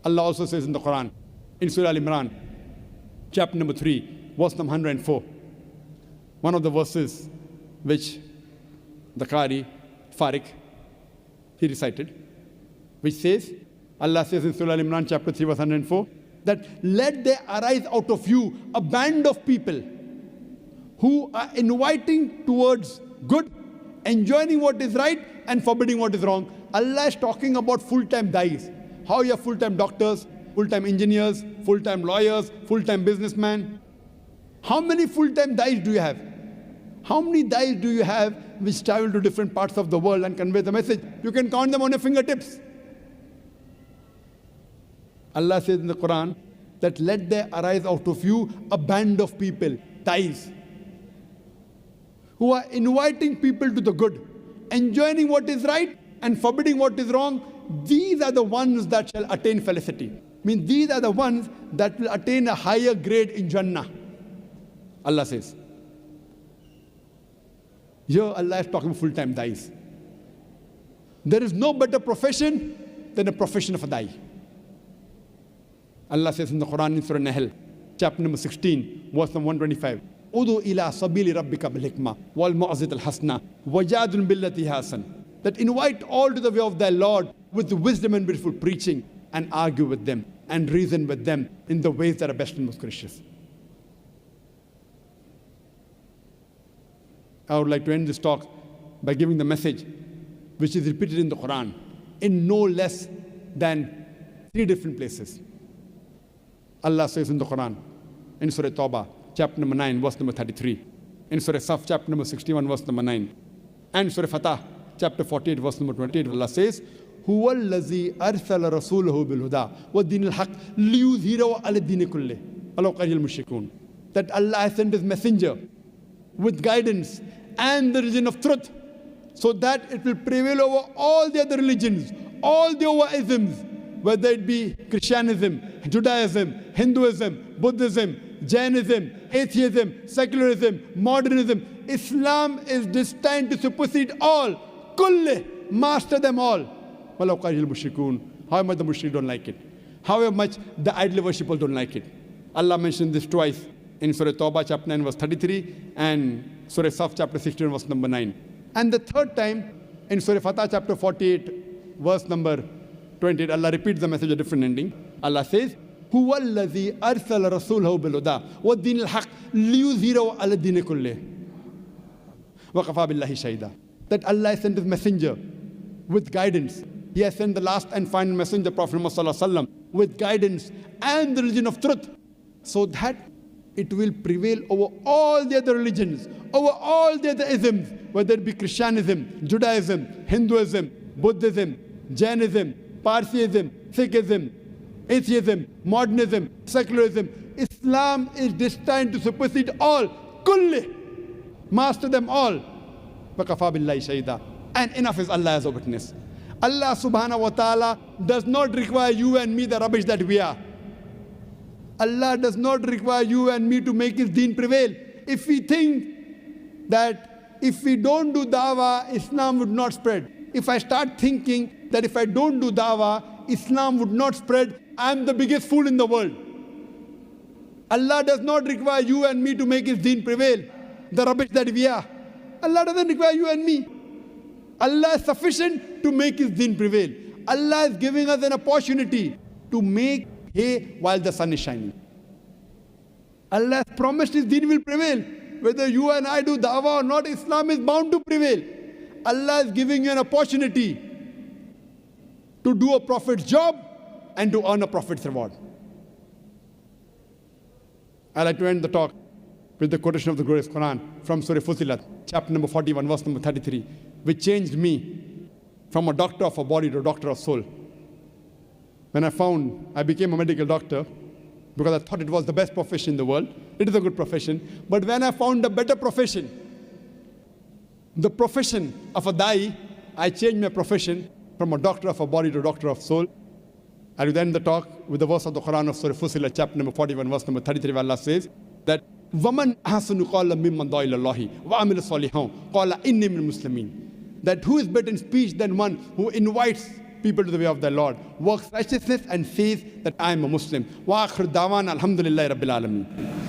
Allah also says in the Quran, in Surah Al-Imran, chapter number 3, verse number 104. One of the verses which the Qari, Farik, he recited, which says, Allah says in Surah Al-Imran, chapter 3, verse 104, that let there arise out of you a band of people who are inviting towards good, enjoining what is right, and forbidding what is wrong. Allah is talking about full-time dais. How you have full-time doctors, full-time engineers, full-time lawyers, full-time businessmen. How many full-time dais do you have? How many dais do you have which travel to different parts of the world and convey the message? You can count them on your fingertips. Allah says in the Quran that let there arise out of you a band of people, dais, who are inviting people to the good, enjoining what is right and forbidding what is wrong. These are the ones that shall attain felicity. I mean, these are the ones that will attain a higher grade in Jannah. Allah says. Here Allah is talking full-time dais. There is no better profession than a profession of a dai. Allah says in the Quran in Surah Nahl, chapter number 16, verse number 125. Udu ila sabili rabbika bil hikmah wal mau'izati al hasana wajadun billati hasan. That invite all to the way of thy Lord with wisdom and beautiful preaching, and argue with them and reason with them in the ways that are best and most gracious. I would like to end this talk by giving the message which is repeated in the Quran in no less than 3 different places. Allah says in the Quran, in Surah Tawbah, chapter number 9, verse number 33. In Surah Saf, chapter number 61, verse number 9. And Surah Fatah, chapter 48, verse number 28, Allah says, هُوَ الَّذِي أَرْسَلَ رَسُولَهُ بِالْهُدَى وَالدِّينِ الْحَقِّ لِيُظْهِرَهُ عَلَى الدِّينِ كُلِّهِ وَلَوْ كَرِهَ الْمُشْرِكُونَ. That Allah has sent His messenger with guidance and the religion of truth, so that it will prevail over all the other religions, all the other isms, whether it be Christianism, Judaism, Hinduism, Buddhism, Jainism, atheism, secularism, modernism. Islam is destined to supersede all. Kulli, master them all. Walau karihal mushrikun. However much the mushrik don't like it. However much the idol worshippers don't like it. Allah mentioned this twice in Surah Tawbah, chapter 9, verse 33, and Surah Saf, chapter 16, verse number 9. And the third time in Surah Fatah, chapter 48, verse number 28, Allah repeats the message, a different ending. Allah says, هُوَ الَّذِي أَرْسَلَ رَسُولَهُ بِالْهُدَى وَالدِّينِ الْحَقِّ لِيُظْهِرَهُ عَلَى الدِّينِ كُلِّهِ وَكَفَى بِاللَّهِ شَهِيدًا. That Allah has sent His messenger with guidance. He has sent the last and final messenger, Prophet Muhammad with guidance and the religion of truth, so that it will prevail over all the other religions, over all the other isms, whether it be Christianism, Judaism, Hinduism, Buddhism, Jainism, Parsiism, Sikhism, atheism, modernism, secularism. Islam is destined to supersede all. Kulli, master them all. وَكَفَى بِاللَّهِ شَهِيدًا. And enough is Allah as a witness. Allah subhanahu wa ta'ala does not require you and me the rubbish that we are. Allah does not require you and me to make His deen prevail. If we think that if we don't do dawah, Islam would not spread. If I start thinking that if I don't do dawah, Islam would not spread, I am the biggest fool in the world. Allah does not require you and me to make His deen prevail. The rubbish that we are. Allah doesn't require you and me. Allah is sufficient to make His deen prevail. Allah is giving us an opportunity to make hay while the sun is shining. Allah has promised His deen will prevail. Whether you and I do dawah or not, Islam is bound to prevail. Allah is giving you an opportunity to do a prophet's job and to earn a prophet's reward. I'd like to end the talk with the quotation of the glorious Quran from Surah Fussilat, chapter number 41, verse number 33, which changed me from a doctor of a body to a doctor of soul. When I became a medical doctor because I thought it was the best profession in the world. It is a good profession. But when I found a better profession, the profession of a dai, I changed my profession from a doctor of a body to a doctor of soul. I will end the talk with the verse of the Quran of Surah Fussilat, chapter number 41, verse number 33, where Allah says that وَمَنْ أَحْسَنُ قَالًا مِمَّنْ دَعَا إِلَى اللَّهِ وَعَمِلَ صَالِحًا قَالَ إِنِّي مِنَ الْمُسْلِمِينَ. That who is better in speech than one who invites people to the way of the Lord, works righteousness and says that I am a Muslim. Wa akhir dawan alhamdulillahi rabbil alameen.